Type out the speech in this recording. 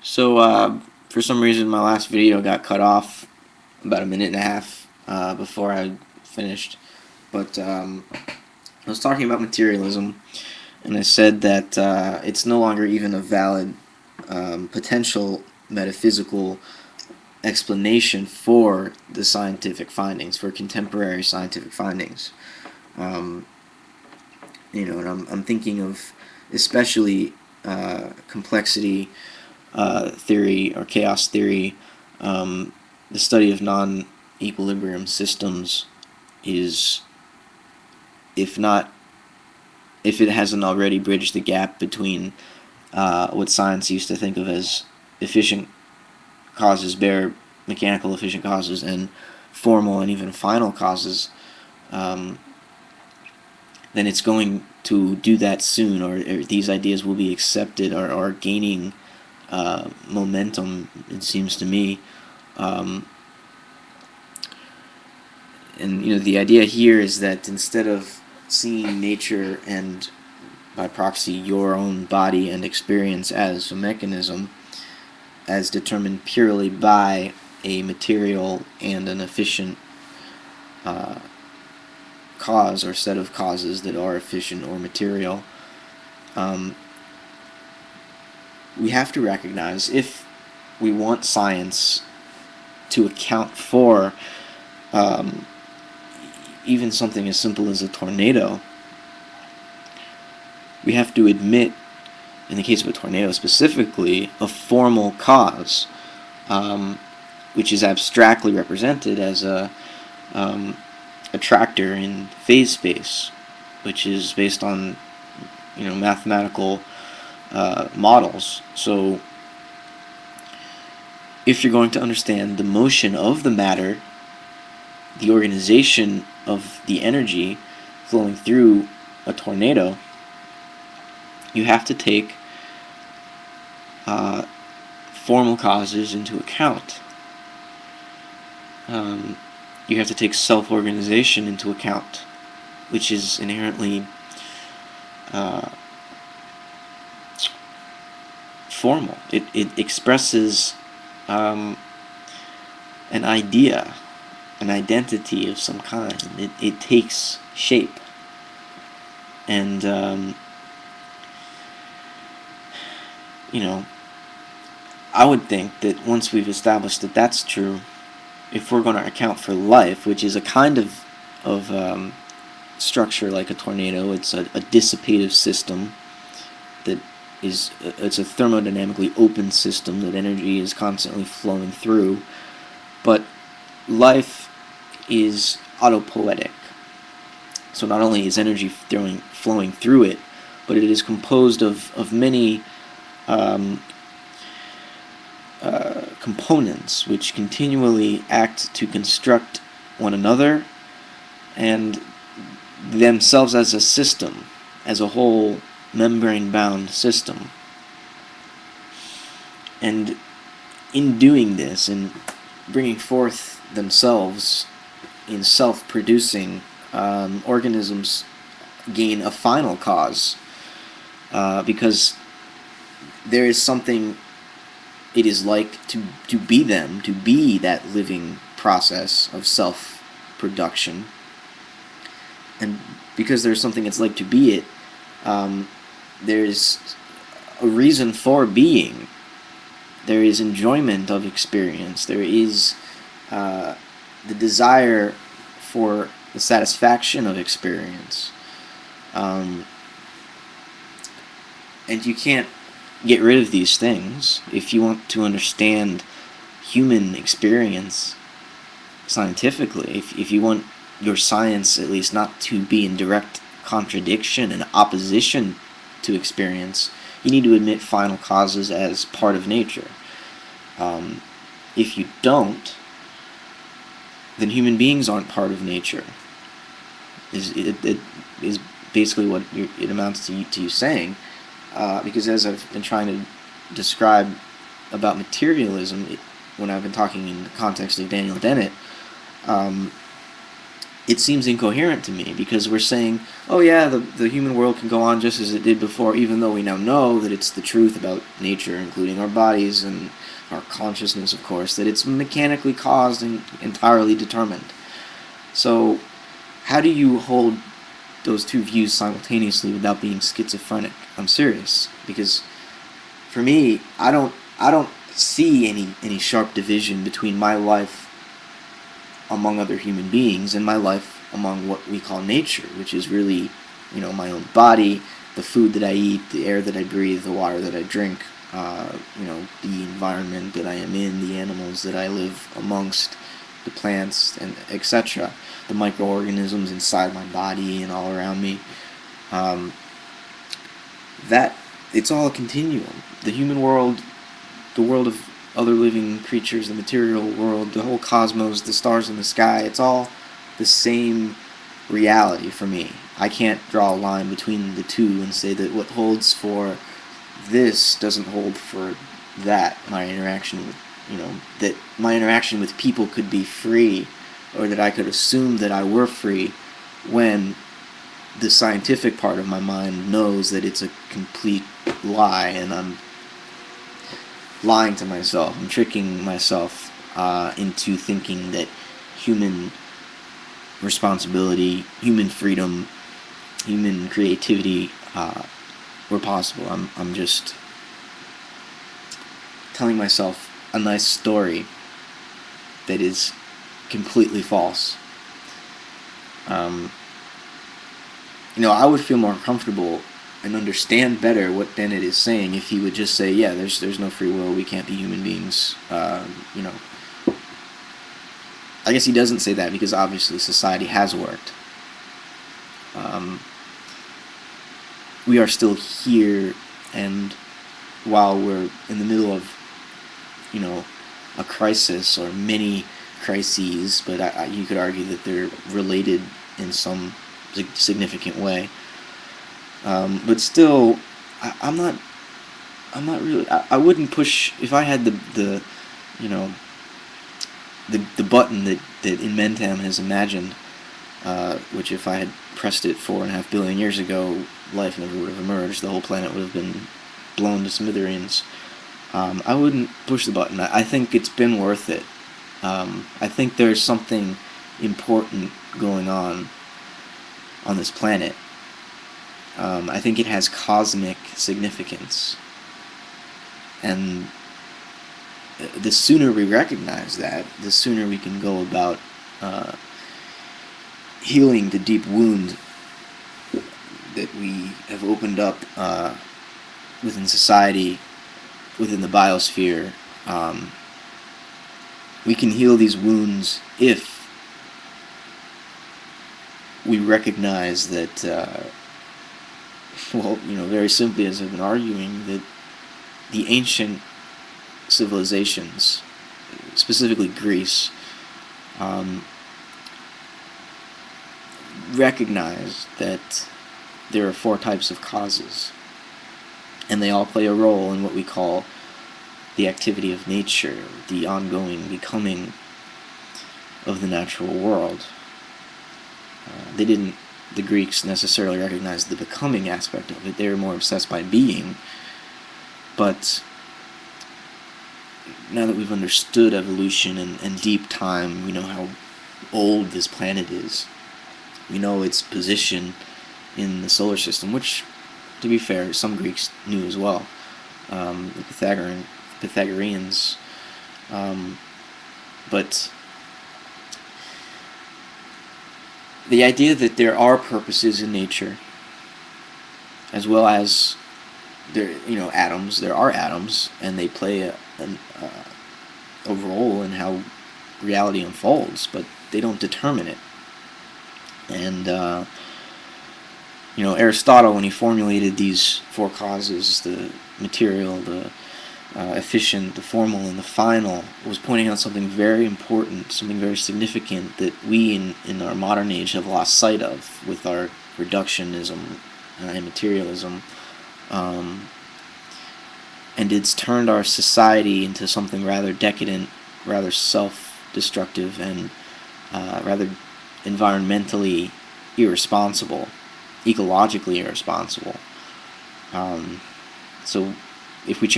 For some reason, my last video got cut off about a minute and a half before I finished. But I was talking about materialism, and I said that it's no longer even a valid potential metaphysical explanation for the scientific findings, for contemporary scientific findings. Um, and I'm thinking of especially complexity theory or chaos theory. The study of non-equilibrium systems is, if it hasn't already bridged the gap between what science used to think of as efficient causes, bare mechanical efficient causes, and formal and even final causes, then it's going to do that soon, or these ideas will be accepted or gaining momentum, it seems to me. And the idea here is that instead of seeing nature and by proxy your own body and experience as a mechanism, as determined purely by a material and an efficient cause or set of causes that are efficient or material, we have to recognize, if we want science to account for even something as simple as a tornado, we have to admit, in the case of a tornado specifically, a formal cause, which is abstractly represented as a tractor in phase space, which is based on mathematical models. So if you're going to understand the motion of the matter, the organization of the energy flowing through a tornado, you have to take formal causes into account. You have to take self-organization into account, which is inherently formal. It expresses an idea, an identity of some kind. It takes shape. And I would think that once we've established that that's true, if we're going to account for life, which is a kind of structure like a tornado, it's a dissipative system that it's a thermodynamically open system that energy is constantly flowing through, but life is autopoietic. So not only is energy flowing through it, but it is composed of many components which continually act to construct one another and themselves as a system, as a whole membrane-bound system. And in doing this, in bringing forth themselves in self-producing, organisms gain a final cause, because there is something it is like to be them, to be that living process of self-production. And because there's something it's like to be it, there's a reason for being. There is enjoyment of experience. There is the desire for the satisfaction of experience. And you can't get rid of these things if you want to understand human experience scientifically. If you want your science at least not to be in direct contradiction and opposition to experience, you need to admit final causes as part of nature. If you don't, then human beings aren't part of nature. It is basically what it amounts to you saying, because as I've been trying to describe about materialism, when I've been talking in the context of Daniel Dennett, it seems incoherent to me, because we're saying, oh yeah, the human world can go on just as it did before, even though we now know that it's the truth about nature, including our bodies and our consciousness, of course, that it's mechanically caused and entirely determined. So how do you hold those two views simultaneously without being schizophrenic? I'm serious, because for me, I don't see any sharp division between my life among other human beings and my life among what we call nature, which is really, my own body, the food that I eat, the air that I breathe, the water that I drink, the environment that I am in, the animals that I live amongst, the plants, and etc., the microorganisms inside my body and all around me. That it's all a continuum. The human world, the world of other living creatures, the material world, the whole cosmos, the stars in the sky, it's all the same reality for me. I can't draw a line between the two and say that what holds for this doesn't hold for that. My interaction with, that my interaction with people could be free, or that I could assume that I were free, when the scientific part of my mind knows that it's a complete lie, and I'm lying to myself. I'm tricking myself into thinking that human responsibility, human freedom, human creativity were possible. I'm just telling myself a nice story that is completely false. I would feel more comfortable and understand better what Bennett is saying if he would just say, yeah, there's no free will, we can't be human beings. I guess he doesn't say that because obviously society has worked. We are still here, and while we're in the middle of, a crisis or many crises, but you could argue that they're related in some significant way. But still, I'm not really. I wouldn't push if I had the button that Inventam has imagined, which if I had pressed it 4.5 billion years ago, life never would have emerged. The whole planet would have been blown to smithereens. I wouldn't push the button. I think it's been worth it. I think there's something important going on this planet. I think it has cosmic significance. And the sooner we recognize that, the sooner we can go about healing the deep wound that we have opened up within society, within the biosphere. We can heal these wounds if we recognize that, very simply, as I've been arguing, that the ancient civilizations, specifically Greece, recognized that there are 4 types of causes, and they all play a role in what we call the activity of nature, the ongoing becoming of the natural world. The Greeks necessarily recognized the becoming aspect of it. They were more obsessed by being. But now that we've understood evolution and deep time, we know how old this planet is. We know its position in the solar system, which, to be fair, some Greeks knew as well. The Pythagoreans. But the idea that there are purposes in nature, as well as atoms. There are atoms, and they play a role in how reality unfolds, but they don't determine it. And Aristotle, when he formulated these 4 causes, the material, the efficient, the formal, and the final, was pointing out something very important, something very significant that we in our modern age have lost sight of with our reductionism and materialism. And it's turned our society into something rather decadent, rather self-destructive, and rather environmentally irresponsible, ecologically irresponsible. So if we change